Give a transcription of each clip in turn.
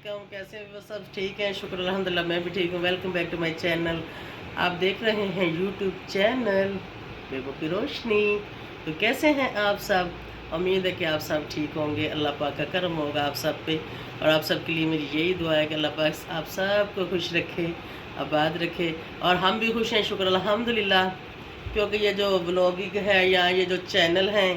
Welcome. कैसे हैं वो सब? ठीक हैं, शुक्र अल्हम्दुलिल्लाह, मैं भी ठीक हूँ। Welcome back to my channel. आप देख रहे हैं यूट्यूब चैनल बेबो की रोशनी। तो कैसे हैं आप सब? उम्मीद है कि आप सब ठीक होंगे। अल्लाह पाक का करम होगा आप सब पे, और आप सब के लिए मेरी यही दुआ है कि अल्लाह पाक आप सबको खुश रखे, आबाद रखे, और हम भी खुश हैं, शुक्र अल्हम्दुलिल्लाह। क्योंकि ये जो व्लॉगिंग है या ये जो चैनल हैं,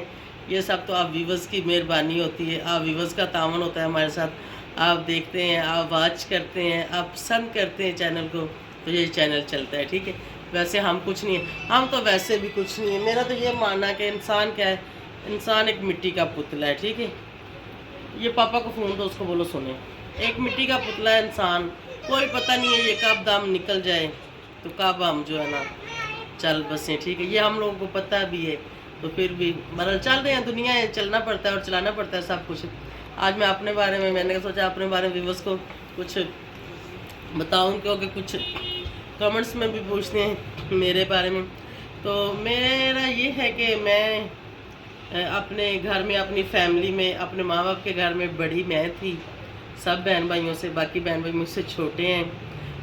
ये सब तो आप व्यूवर्स की मेहरबानी होती है, आप व्यूवर्स का तावन होता है हमारे साथ। आप देखते हैं, आप वॉच करते हैं, आप पसंद करते हैं चैनल को, तो ये चैनल चलता है, ठीक है। वैसे हम कुछ नहीं है, हम तो वैसे भी कुछ नहीं है। मेरा तो ये मानना है कि इंसान क्या है, इंसान एक मिट्टी का पुतला है, ठीक है। ये पापा को फ़ोन दो, उसको बोलो सुने। एक मिट्टी का पुतला है इंसान, कोई पता नहीं है ये कब दम निकल जाए, तो कब हम जो है ना चल बसें, ठीक है। ये हम लोगों को पता भी है, तो फिर भी मतलब चल रहे हैं, दुनिया है, चलना पड़ता है और चलाना पड़ता है सब कुछ। आज मैं अपने बारे में, मैंने सोचा अपने बारे में व्यूअर्स को कुछ बताऊं, क्योंकि कुछ कमेंट्स में भी पूछते हैं मेरे बारे में। तो मेरा ये है कि मैं अपने घर में, अपनी फैमिली में, अपने माँ बाप के घर में बड़ी मैं थी सब बहन भाइयों से। बाकी बहन भाई मुझसे छोटे हैं,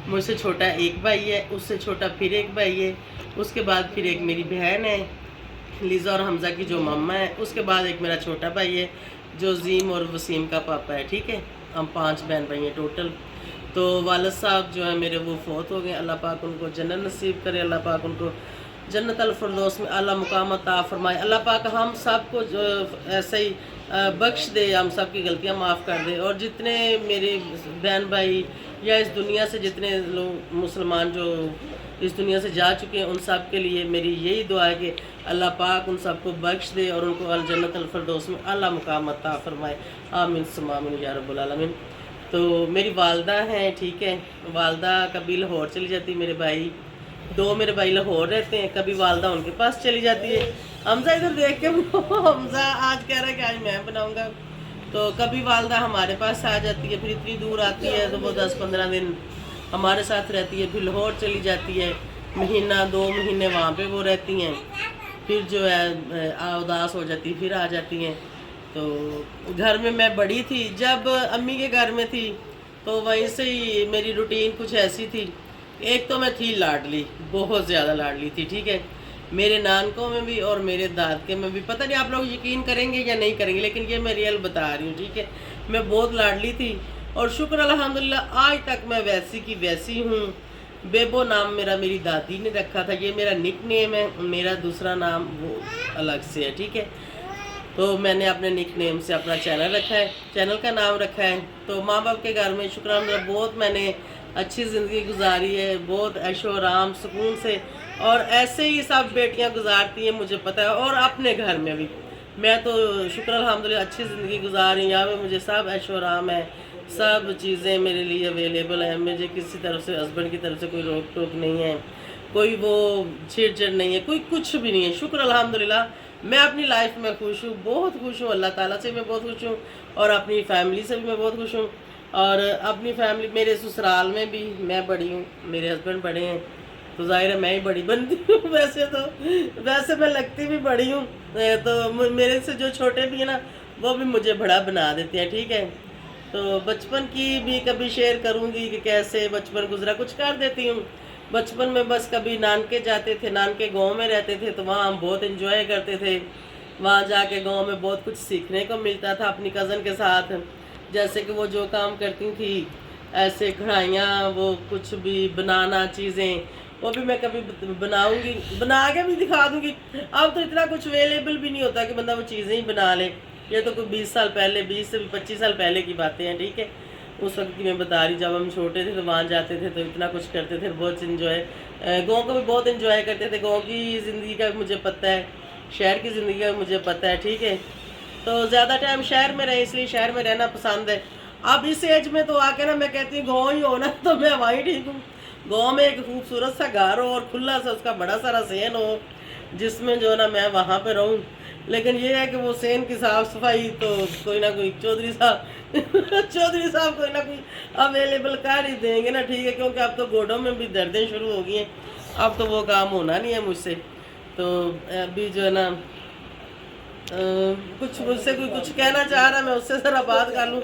मुझसे छोटा एक भाई है, उससे छोटा फिर एक भाई है, उसके बाद फिर एक मेरी बहन है लीज़ा और हमज़ा की जो मम्मा है, उसके बाद एक मेरा छोटा भाई है जो जीम और वसीम का पापा है, ठीक है। हम 5 बहन भाई हैं टोटल। तो वालिद साहब जो है मेरे वो फौत हो गए, अल्लाह पाक उनको जन्नत नसीब करे, अल्लाह पाक उनको जन्नत अल फिरदौस में आला मुकाम अता फरमाए। अल्लाह पाक हम सब को जो ऐसे ही बख्श दे, हम सब की गलतियाँ माफ़ कर दे। और जितने मेरे बहन भाई या इस दुनिया से जितने लोग मुसलमान जो इस दुनिया से जा चुके हैं, उन सब के लिए मेरी यही दुआ है कि अल्लाह पाक उन सबको बख्श दे और उनको अल जन्नत अल फिरदौस में आला मुकाम अता फरमाए। आमीन सुम्मा आमीन या रब्बुल आलमीन। तो मेरी वालदा हैं, ठीक है। वालदा कभी लाहौर चली जाती, मेरे भाई 2 मेरे भाई लाहौर रहते हैं, कभी वालदा उनके पास चली जाती है। हमजा इधर देख के हमजा आज कह रहा है कि आज मैं बनाऊँगा। तो कभी वालदा हमारे पास आ जाती है, फिर इतनी दूर आती है तो वो 10-15 दिन हमारे साथ रहती है, फिर लाहौर चली जाती है, महीना 2 महीने वहाँ पे वो रहती हैं, फिर जो है उदास हो जाती, फिर आ जाती हैं। तो घर में मैं बड़ी थी, जब अम्मी के घर में थी तो वहीं से ही मेरी रूटीन कुछ ऐसी थी। एक तो मैं थी लाडली, बहुत ज़्यादा लाडली थी, ठीक है। मेरे नानकों में भी और मेरे दादके में भी। पता नहीं आप लोग यकीन करेंगे या नहीं करेंगे, लेकिन ये मैं रियल बता रही हूँ, ठीक है। मैं बहुत लाडली थी और शुक्र अल्हम्दुलिल्लाह आज तक मैं वैसी की वैसी हूँ। बेबो नाम मेरा मेरी दादी ने रखा था, ये मेरा निक नेम है, मेरा दूसरा नाम वो अलग से है, ठीक है। तो मैंने अपने निक नेम से अपना चैनल रखा है, चैनल का नाम रखा है। तो माँ बाप के घर में शुक्र अल्हम्दुलिल्लाह बहुत मैंने अच्छी ज़िंदगी गुजारी है, बहुत ऐशो आराम सुकून से, और ऐसे ही सब बेटियाँ गुजारती हैं, मुझे पता है। और अपने घर में भी मैं तो शुक्र अल्हम्दुलिल्लाह अच्छी ज़िंदगी गुजार रही हूँ। यहाँ पे मुझे सब ऐशो आराम है, सब चीज़ें मेरे लिए अवेलेबल है। मुझे किसी तरफ से, हस्बैंड की तरफ से कोई रोक टोक नहीं है, कोई वो छेड़ नहीं है, कोई कुछ भी नहीं है। शुक्र अल्हम्दुलिल्लाह मैं अपनी लाइफ में खुश हूँ, बहुत खुश हूँ। अल्लाह ताला से मैं बहुत खुश हूँ और अपनी फैमिली से भी मैं बहुत खुश हूँ। और अपनी फैमिली, मेरे ससुराल में भी मैं बड़ी हूँ, मेरे हस्बैंड बड़े हैं, तो ज़ाहिर है मैं ही बड़ी बनती हूँ। वैसे मैं लगती भी बड़ी हूँ, तो मेरे से जो छोटे भी हैं ना, वो भी मुझे बड़ा बना देते हैं, ठीक है। तो बचपन की भी कभी शेयर करूँगी कि कैसे बचपन गुजरा, कुछ कर देती हूँ। बचपन में बस कभी नानके जाते थे, नानके गांव में रहते थे, तो वहाँ हम बहुत एंजॉय करते थे। वहाँ जाके गांव में बहुत कुछ सीखने को मिलता था अपनी कज़न के साथ। जैसे कि वो जो काम करती थी, ऐसे कढ़ाइयाँ, वो कुछ भी बनाना चीज़ें, वो भी मैं कभी बनाऊंगी, बना के भी दिखा दूंगी। अब तो इतना कुछ अवेलेबल भी नहीं होता कि बंदा वो चीज़ें ही बना ले। ये तो कोई 20 साल पहले, 20 से भी 25 साल पहले की बातें हैं, ठीक है। उस वक्त की मैं बता रही, जब हम छोटे थे तो वहाँ जाते थे तो इतना कुछ करते थे, बहुत इन्जॉय, गाँव का भी बहुत इन्जॉय करते थे। गाँव की ज़िंदगी का भी मुझे पता है, शहर की ज़िंदगी का भी मुझे पता है, ठीक है। तो ज़्यादा टाइम शहर में रहे, इसलिए शहर में रहना पसंद है। अब इस एज में तो आके ना मैं कहती हूँ गाँव ही हो ना, तो मैं वहीं ठीक हूँ। गाँव में एक खूबसूरत सा घर हो और खुला सा उसका बड़ा सारा सेन हो, जिसमें जो ना मैं वहाँ पे रहूँ। लेकिन ये है कि वो सेन की साफ़ सफाई तो कोई ना कोई चौधरी साहब चौधरी साहब कोई ना कोई अवेलेबल कर ही देंगे ना, ठीक है। क्योंकि अब तो गोडों में भी दर्दें शुरू हो गई हैं, अब तो वो काम होना नहीं है मुझसे। तो अभी जो है ना کچھ مجھ سے کوئی کچھ کہنا چاہ رہا ہے، میں اس سے ذرا بات کر لوں،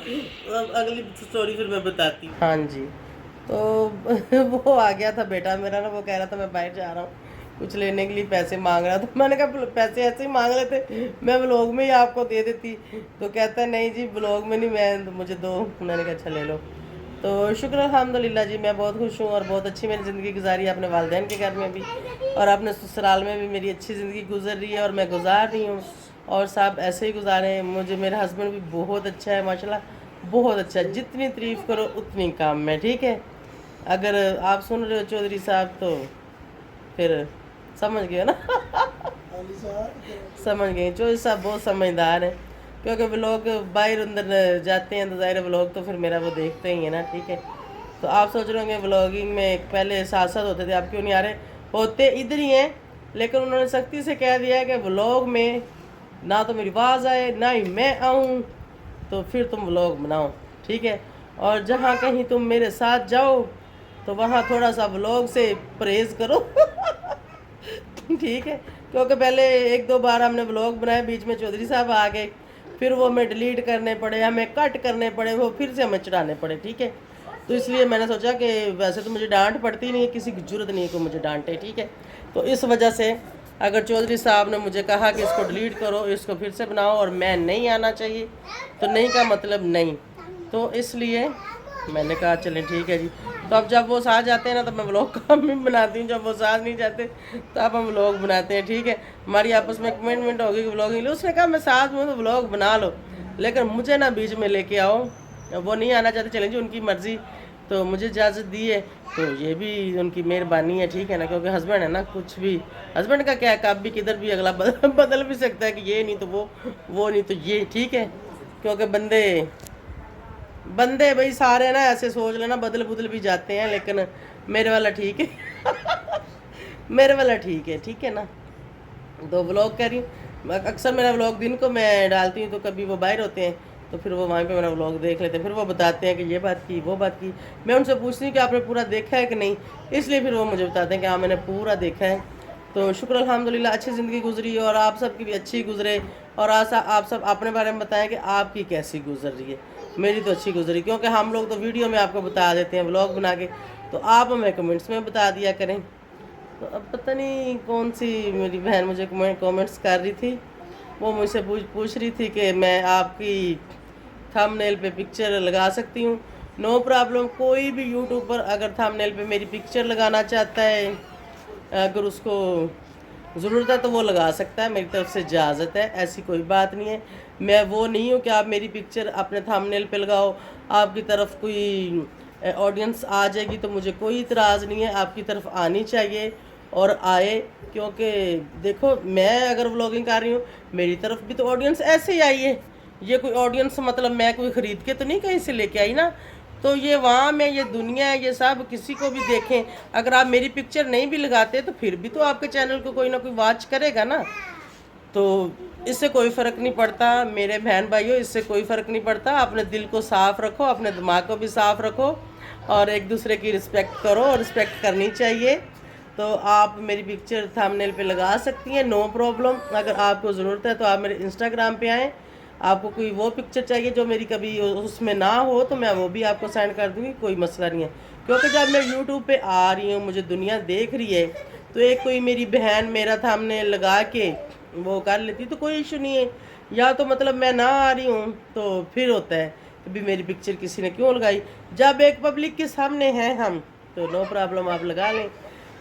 اگلی سٹوری پھر میں بتاتی ہوں۔ ہاں جی، تو وہ آ گیا تھا بیٹا میرا نا، وہ کہہ رہا تھا میں باہر جا رہا ہوں، کچھ لینے کے لیے پیسے مانگ رہا تھا۔ میں نے کہا پیسے ایسے ہی مانگ لیتے، میں بلاگ میں ہی آپ کو دے دیتی۔ تو کہتا ہے نہیں جی بلاگ میں نہیں، میں مجھے دو۔ میں نے کہا اچھا لے لو۔ تو شکر الحمدللہ جی، میں بہت خوش ہوں اور بہت اچھی میری زندگی گزاری ہے، اپنے والدین کے گھر میں بھی اور اپنے سسرال میں بھی میری اچھی زندگی گزر رہی ہے اور میں گزار رہی ہوں، اور سب ایسے ہی گزارے۔ مجھے میرا ہسبینڈ بھی بہت اچھا ہے ماشاءاللہ، بہت اچھا ہے، جتنی تعریف کرو اتنی کام میں، ٹھیک ہے۔ اگر آپ سن رہے ہو چودھری صاحب تو پھر سمجھ گئے نا، سمجھ گئے، چودھری صاحب بہت سمجھدار ہیں، کیونکہ وہ لوگ باہر اندر جاتے ہیں تو ظاہر ولاگ تو پھر میرا وہ دیکھتے ہی ہیں نا، ٹھیک ہے۔ تو آپ سوچ رہے ہوں گے ولاگنگ میں پہلے ساتھ ساتھ ہوتے تھے، آپ کیوں نہیں آ رہے؟ ہوتے ادھر ہی ہیں، لیکن انہوں نے سختی سے کہہ دیا ہے کہ ولاگ میں نہ تو میری آواز آئے نہ ہی میں آؤں، تو پھر تم ولاگ بناؤ، ٹھیک ہے۔ اور جہاں کہیں تم میرے ساتھ جاؤ تو وہاں تھوڑا سا ولاگ سے پرہیز کرو، ٹھیک ہے۔ کیونکہ پہلے ایک دو بار ہم نے ولاگ بنائے، بیچ میں چودھری صاحب آ گئے، پھر وہ ہمیں ڈیلیٹ کرنے پڑے، ہمیں کٹ کرنے پڑے، وہ پھر سے ہمیں چڑھانے پڑے، ٹھیک ہے۔ تو اس لیے میں نے سوچا کہ ویسے تو مجھے ڈانٹ پڑتی نہیں ہے، کسی کی ضرورت نہیں ہے کہ مجھے ڈانٹے، ٹھیک ہے۔ تو اس وجہ سے اگر چودھری صاحب نے مجھے کہا کہ اس کو ڈیلیٹ کرو، اس کو پھر سے بناؤ، اور میں نہیں آنا چاہیے، تو نہیں کا مطلب نہیں، تو اس لیے میں نے کہا چلیں ٹھیک ہے جی۔ تو اب جب وہ ساتھ جاتے ہیں نا تو میں ولاگ کم بھی بناتی ہوں، جب وہ ساتھ نہیں جاتے تو اب ہم ولاگ بناتے ہیں، ٹھیک ہے۔ ہماری آپس میں کمنٹمنٹ ہوگی کہ ولاگنگ، اس نے کہا میں ساتھ میں تو ولاگ بنا لو، لیکن مجھے نہ بیچ میں لے کے آؤ۔ وہ نہیں آنا چاہتے، چلیں جی ان کی مرضی، تو مجھے اجازت دی ہے تو یہ بھی ان کی مہربانی ہے، ٹھیک ہے نا، کیونکہ ہسبینڈ ہے نا، کچھ بھی ہسبینڈ کا کیا ہے، کب بھی کدھر بھی اگلا بدل بھی سکتا ہے کہ یہ نہیں تو وہ نہیں تو یہ، ٹھیک ہے۔ کیونکہ بندے بھائی سارے نا ایسے سوچ لینا بدل بھی جاتے ہیں، لیکن میرے والا ٹھیک ہے، میرے والا ٹھیک ہے نا۔ تو ولاگ کر رہی ہوں، اکثر میرا ولاگ دن کو میں ڈالتی ہوں، تو کبھی وہ باہر ہوتے ہیں تو پھر وہ وہاں پہ میرا ولاگ دیکھ لیتے ہیں، پھر وہ بتاتے ہیں کہ یہ بات کی وہ بات کی، میں ان سے پوچھتی ہوں کہ آپ نے پورا دیکھا ہے کہ نہیں، اس لیے پھر وہ مجھے بتاتے ہیں کہ ہاں میں نے پورا دیکھا ہے۔ تو شکر الحمدللہ اچھی زندگی گزری، اور آپ سب کی بھی اچھی گزرے، اور آپ سب اپنے بارے میں بتائیں کہ آپ کی کیسی گزر رہی ہے۔ میری تو اچھی گزری، کیونکہ ہم لوگ تو ویڈیو میں آپ کو بتا دیتے ہیں ولاگ بنا کے، تو آپ ہمیں کمنٹس میں بتا دیا کریں۔ تو اب پتہ نہیں کون سی میری بہن مجھے کمنٹس کر رہی تھی، وہ مجھ سے پوچھ رہی تھی کہ میں آپ کی تھم نیل پہ پکچر لگا سکتی ہوں۔ نو پرابلم، کوئی بھی یوٹیوب پر اگر تھم نیل پہ میری پکچر لگانا چاہتا ہے، اگر اس کو ضرورت ہے تو وہ لگا سکتا ہے، میری طرف سے اجازت ہے، ایسی کوئی بات نہیں ہے۔ میں وہ نہیں ہوں کہ آپ میری پکچر اپنے تھم نیل پہ لگاؤ، آپ کی طرف کوئی آڈینس آ جائے گی تو مجھے کوئی اعتراض نہیں ہے، آپ کی طرف آنی چاہیے اور آئے، کیونکہ دیکھو میں اگر ولاگنگ کر رہی ہوں میری طرف بھی تو آڈینس ایسے ہی آئی ہے، یہ کوئی آڈینس مطلب میں کوئی خرید کے تو نہیں کہیں سے لے کے آئی نا، تو یہ وہاں میں یہ دنیا ہے، یہ سب کسی کو بھی دیکھیں، اگر آپ میری پکچر نہیں بھی لگاتے تو پھر بھی تو آپ کے چینل کو کوئی نہ کوئی واچ کرے گا نا، تو اس سے کوئی فرق نہیں پڑتا میرے بہن بھائیوں، اس سے کوئی فرق نہیں پڑتا۔ اپنے دل کو صاف رکھو، اپنے دماغ کو بھی صاف رکھو، اور ایک دوسرے کی رسپیکٹ کرو، اور رسپیکٹ کرنی چاہیے۔ تو آپ میری پکچر تھم نیل پہ لگا سکتی ہیں، نو پرابلم۔ اگر آپ کو ضرورت ہے تو آپ میرے انسٹاگرام پہ آئیں، آپ کو کوئی وہ پکچر چاہیے جو میری کبھی اس میں نہ ہو تو میں وہ بھی آپ کو سینڈ کر دوں گی، کوئی مسئلہ نہیں ہے۔ کیونکہ جب میں یوٹیوب پہ آ رہی ہوں، مجھے دنیا دیکھ رہی ہے، تو ایک کوئی میری بہن میرا تھم نیل لگا کے وہ کر لیتی تو کوئی ایشو نہیں ہے، یا تو مطلب میں نہ آ رہی ہوں تو پھر ہوتا ہے کہ بھی میری پکچر کسی نے کیوں لگائی، جب ایک پبلک کے سامنے ہیں ہم تو نو پرابلم، آپ لگا لیں،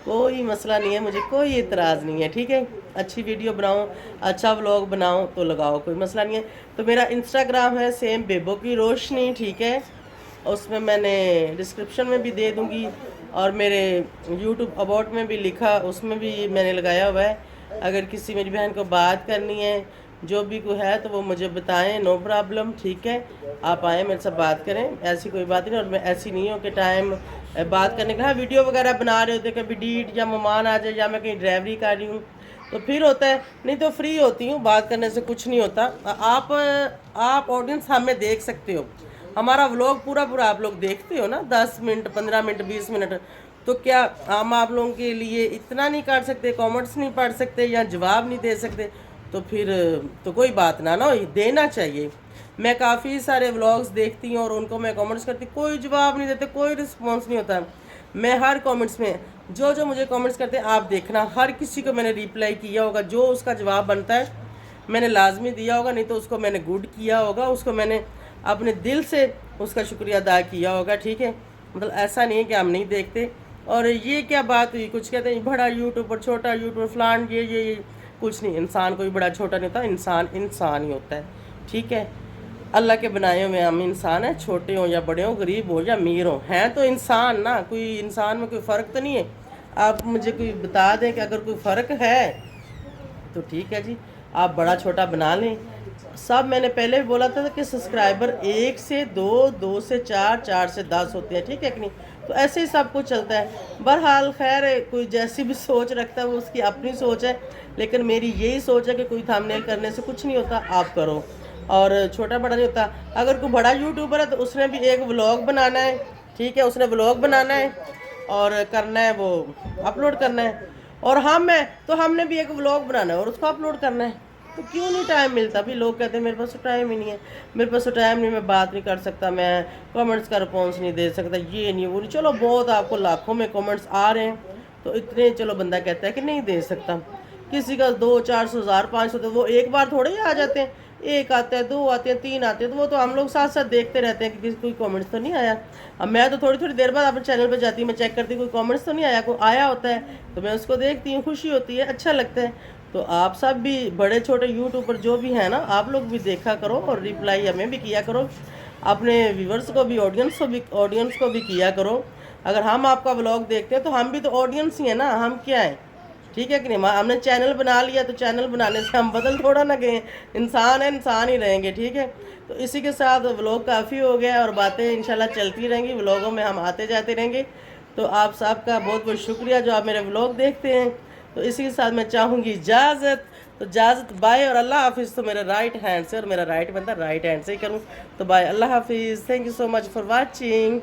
کوئی مسئلہ نہیں ہے، مجھے کوئی اعتراض نہیں ہے، ٹھیک ہے۔ اچھی ویڈیو بناؤ، اچھا ولاگ بناؤ تو لگاؤ، کوئی مسئلہ نہیں ہے۔ تو میرا انسٹاگرام ہے سیم بیبو کی روشنی، ٹھیک ہے، اس میں نے ڈسکرپشن میں بھی دے دوں گی، اور میرے یوٹیوب اباؤٹ میں بھی لکھا، اس میں بھی میں نے لگایا ہوا ہے، اگر کسی میری بہن کو بات کرنی ہے جو بھی کوئی ہے تو وہ مجھے بتائیں، نو پرابلم، ٹھیک ہے، آپ آئیں میرے سے بات کریں، ایسی کوئی بات نہیں۔ اور میں ایسی نہیں ہوں کہ ٹائم بات کرنے کا، ہاں ویڈیو وغیرہ بنا رہے ہوتے ہیں، کبھی ڈیٹ یا مہمان آ جائے، یا میں کہیں ڈرائیوری کر رہی ہوں تو پھر ہوتا ہے، نہیں تو فری ہوتی ہوں، بات کرنے سے کچھ نہیں ہوتا۔ آپ آڈینس ہمیں دیکھ سکتے ہو، ہمارا ولاگ پورا آپ لوگ دیکھتے ہو نا، 10 منٹ 15 منٹ 20 منٹ، تو کیا ہم آپ لوگوں کے لیے اتنا نہیں کر سکتے، کامنٹس نہیں پڑھ سکتے یا جواب نہیں دے سکتے؟ तो फिर तो कोई बात ना ना, देना चाहिए। मैं काफ़ी सारे व्लॉग्स देखती हूँ और उनको मैं कमेंट्स करती, कोई जवाब नहीं देते, कोई रिस्पॉन्स नहीं होता। मैं हर कमेंट्स में जो जो मुझे कमेंट्स करते हैं, आप देखना हर किसी को मैंने रिप्लाई किया होगा, जो उसका जवाब बनता है मैंने लाजमी दिया होगा, नहीं तो उसको मैंने गुड किया होगा, उसको मैंने अपने दिल से उसका शुक्रिया अदा किया होगा, ठीक है। मतलब ऐसा नहीं है कि हम नहीं देखते। और ये क्या बात हुई, कुछ कहते हैं बड़ा यूट्यूबर, छोटा यूट्यूबर, फलान, ये कुछ नहीं, इंसान कोई बड़ा छोटा नहीं होता, इंसान इंसान ही होता है, ठीक है। अल्लाह के बनाए हुए हम इंसान हैं, छोटे हों या बड़े हों, गरीब हों या अमीर हों, हैं तो इंसान ना, कोई इंसान में कोई फ़र्क तो नहीं है। आप मुझे कोई बता दें कि अगर कोई फ़र्क है तो ठीक है जी, आप बड़ा छोटा बना लें। सब मैंने पहले भी बोला था कि सब्सक्राइबर 1 से 2, 2 से 4, 4 से 10 होते हैं, ठीक है कि नहीं। तो ऐसे ही सब कुछ चलता है। बहरहाल खैर है, कोई जैसी भी सोच रखता है वो उसकी अपनी सोच है, लेकिन मेरी यही सोच है कि कोई थंबनेल करने से कुछ नहीं होता, आप करो, और छोटा बड़ा नहीं होता। अगर कोई बड़ा यूट्यूबर है तो उसने भी एक व्लॉग बनाना है, ठीक है, उसने व्लॉग बनाना है और करना है, वो अपलोड करना है। और हमने भी एक व्लॉग बनाना है और उसको अपलोड करना है। तो क्यों नहीं टाइम मिलता भी? लोग कहते हैं मेरे पास तो टाइम ही नहीं है, मेरे पास तो टाइम नहीं, मैं बात नहीं कर सकता, मैं कमेंट्स का रिस्पॉन्स नहीं दे सकता, ये नहीं वो नहीं। चलो बहुत, आपको लाखों में कमेंट्स आ रहे हैं तो इतने, चलो बंदा कहता है कि नहीं दे सकता। किसी का 200, 400, 1000, 500, तो वो एक बार थोड़े ही आ जाते हैं, एक आते हैं, 2 आते हैं, 3 आते हैं, तो वो तो हम लोग साथ साथ देखते रहते हैं कि कोई कमेंट्स तो नहीं आया। अब मैं तो थोड़ी थोड़ी देर बाद अपने चैनल पर जाती हूँ, मैं चेक करती हूँ कोई कमेंट्स तो नहीं आया, कोई आया होता है तो मैं उसको देखती हूँ, खुशी होती है, अच्छा लगता है। तो आप सब भी बड़े छोटे यूट्यूबर जो भी हैं ना, आप लोग भी देखा करो और रिप्लाई हमें भी किया करो, अपने व्यूवर्स को भी, ऑडियंस को भी किया करो। अगर हम आपका व्लॉग देखते हैं तो हम भी तो ऑडियंस ही है ना, हम क्या है, ठीक है कि नहीं। हमने चैनल बना लिया तो चैनल बनाने से हम बदल थोड़ा ना गए, इंसान है, इंसान ही रहेंगे, ठीक है। तो इसी के साथ व्लॉग काफ़ी हो गया और बातें इंशाल्लाह चलती रहेंगी, व्लॉगों में हम आते जाते रहेंगे। तो आप सबका बहुत बहुत शुक्रिया जो आप मेरे व्लॉग देखते हैं। तो इसी के साथ मैं चाहूँगी इजाज़त, तो इजाज़त, बाय और अल्लाह हाफिज़। तो मेरा राइट हैंड से, और मेरा राइट बंदा राइट हैंड से ही करूँ, तो बाय, अल्लाह हाफिज़, thank you so much for watching.